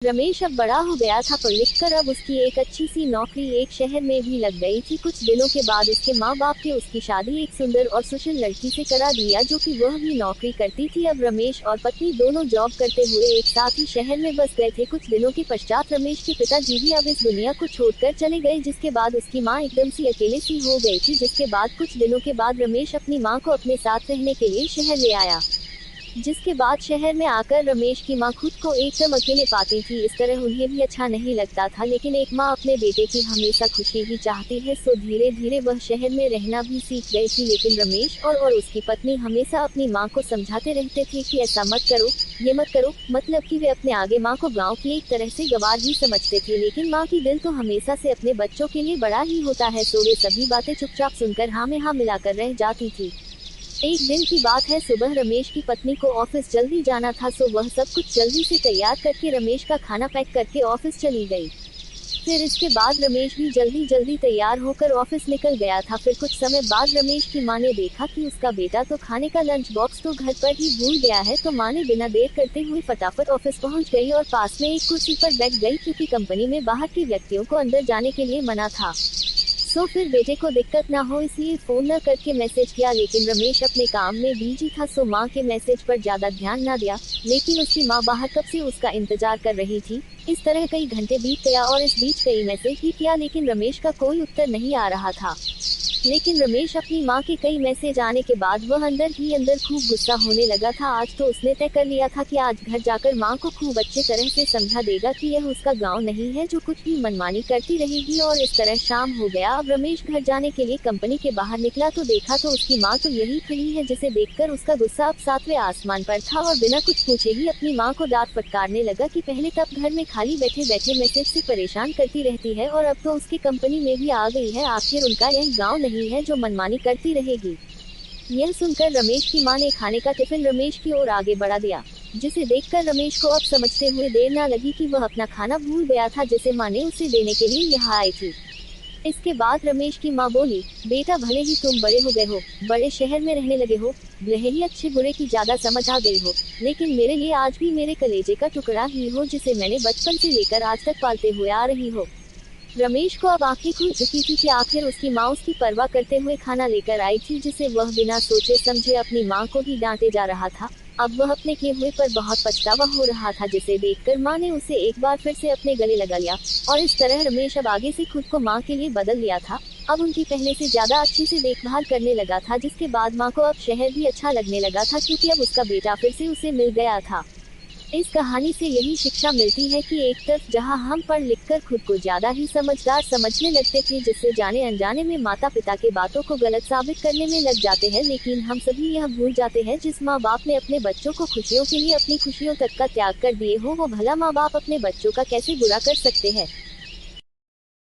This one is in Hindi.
रमेश अब बड़ा हो गया था, पढ़ लिख कर अब उसकी एक अच्छी सी नौकरी एक शहर में भी लग गई थी। कुछ दिनों के बाद उसके माँ बाप ने उसकी शादी एक सुंदर और सुशील लड़की से करा दिया, जो कि वह भी नौकरी करती थी। अब रमेश और पत्नी दोनों जॉब करते हुए एक साथ ही शहर में बस गए थे। कुछ दिनों के पश्चात रमेश के पिताजी भी अब इस दुनिया को छोड़कर चले गए, जिसके बाद उसकी माँ एकदम सी अकेले सी हो गई थी। जिसके बाद कुछ दिनों के बाद रमेश अपनी माँ को अपने साथ रहने के लिए शहर ले आया। जिसके बाद शहर में आकर रमेश की माँ खुद को एकदम अकेले पाती थी। इस तरह उन्हें भी अच्छा नहीं लगता था, लेकिन एक माँ अपने बेटे की हमेशा खुशी ही चाहती है, सो धीरे धीरे वह शहर में रहना भी सीख गई थी। लेकिन रमेश और उसकी पत्नी हमेशा अपनी माँ को समझाते रहते थे कि ऐसा मत करो, ये मत करो, मतलब कि वे अपने आगे माँ को गाँव की एक तरह से गवार ही समझते थे। लेकिन माँ की दिल तो हमेशा से अपने बच्चों के लिए बड़ा ही होता है, सो वे सभी बातें चुपचाप सुनकर हाँ में हाँ मिलाकर रह जाती थी। एक दिन की बात है, सुबह रमेश की पत्नी को ऑफिस जल्दी जाना था, सो वह सब कुछ जल्दी से तैयार करके रमेश का खाना पैक करके ऑफिस चली गई। फिर इसके बाद रमेश भी जल्दी जल्दी तैयार होकर ऑफिस निकल गया था। फिर कुछ समय बाद रमेश की माँ ने देखा कि उसका बेटा तो खाने का लंच बॉक्स तो घर पर ही भूल गया है, तो माँ ने बिना देर करते हुए फटाफट ऑफिस पहुँच गई और पास में एक कुर्सी पर बैठ गई, क्योंकि कंपनी में बाहर के व्यक्तियों को अंदर जाने के लिए मना था। सो फिर बेटे को दिक्कत ना हो इसलिए फोन न करके मैसेज किया, लेकिन रमेश अपने काम में बिजी था, सो माँ के मैसेज पर ज्यादा ध्यान ना दिया। लेकिन उसकी माँ बाहर कब से उसका इंतजार कर रही थी। इस तरह कई घंटे बीत गया और इस बीच कई मैसेज भी किया, लेकिन रमेश का कोई उत्तर नहीं आ रहा था। लेकिन रमेश अपनी माँ के कई मैसेज आने के बाद वह अंदर ही अंदर खूब गुस्सा होने लगा था। आज तो उसने तय कर लिया था कि आज घर जाकर माँ को खूब अच्छे तरह से समझा देगा कि यह उसका गांव नहीं है जो कुछ भी मनमानी करती रहेगी। और इस तरह शाम हो गया। अब रमेश घर जाने के लिए कंपनी के बाहर निकला तो देखा तो उसकी माँ तो यही खड़ी है, जिसे देखकर उसका गुस्सा अब सातवें आसमान पर था और बिना कुछ पूछे ही अपनी माँ को डांट फटकारने लगा कि पहले तब घर में खाली बैठे बैठे मैसेज से परेशान करती रहती है और अब तो उसकी कंपनी में भी आ गई है। आखिर उनका यह गाँव नहीं है जो मनमानी करती रहेगी। यह सुनकर रमेश की मां ने खाने का टिफिन रमेश की ओर आगे बढ़ा दिया, जिसे देखकर रमेश को अब समझते हुए देर न लगी कि वह अपना खाना भूल गया था, जिसे मां ने उसे देने के लिए यहाँ आई थी। इसके बाद रमेश की मां बोली, बेटा भले ही तुम बड़े हो गए हो, बड़े शहर में रहने लगे हो, भले ही अच्छे बुरे की ज्यादा समझ आ गई हो, लेकिन मेरे लिए आज भी मेरे कलेजे का टुकड़ा ही हो, जिसे मैंने बचपन से लेकर आज तक पालते हुए आ रही हो। रमेश को अब आंखें खुल चुकी थी कि आखिर उसकी माँ उसकी परवाह करते हुए खाना लेकर आई थी, जिसे वह बिना सोचे समझे अपनी माँ को ही डांटे जा रहा था। अब वह अपने किए हुए पर बहुत पछतावा हो रहा था, जिसे देखकर माँ ने उसे एक बार फिर से अपने गले लगा लिया और इस तरह रमेश अब आगे से खुद को माँ के लिए बदल लिया था। अब उनकी पहले से ज्यादा अच्छे से देखभाल करने लगा था, जिसके बाद माँ को अब शहर भी अच्छा लगने लगा था, क्योंकि अब उसका बेटा फिर से उसे मिल गया था। इस कहानी से यही शिक्षा मिलती है कि एक तरफ जहां हम पढ़ लिख कर खुद को ज्यादा ही समझदार समझने लगते थे, जिससे जाने अनजाने में माता पिता के बातों को गलत साबित करने में लग जाते हैं, लेकिन हम सभी यह भूल जाते हैं जिस माँ बाप ने अपने बच्चों को खुशियों के लिए अपनी खुशियों तक का त्याग कर दिए हो, वो भला माँ बाप अपने बच्चों का कैसे बुरा कर सकते हैं।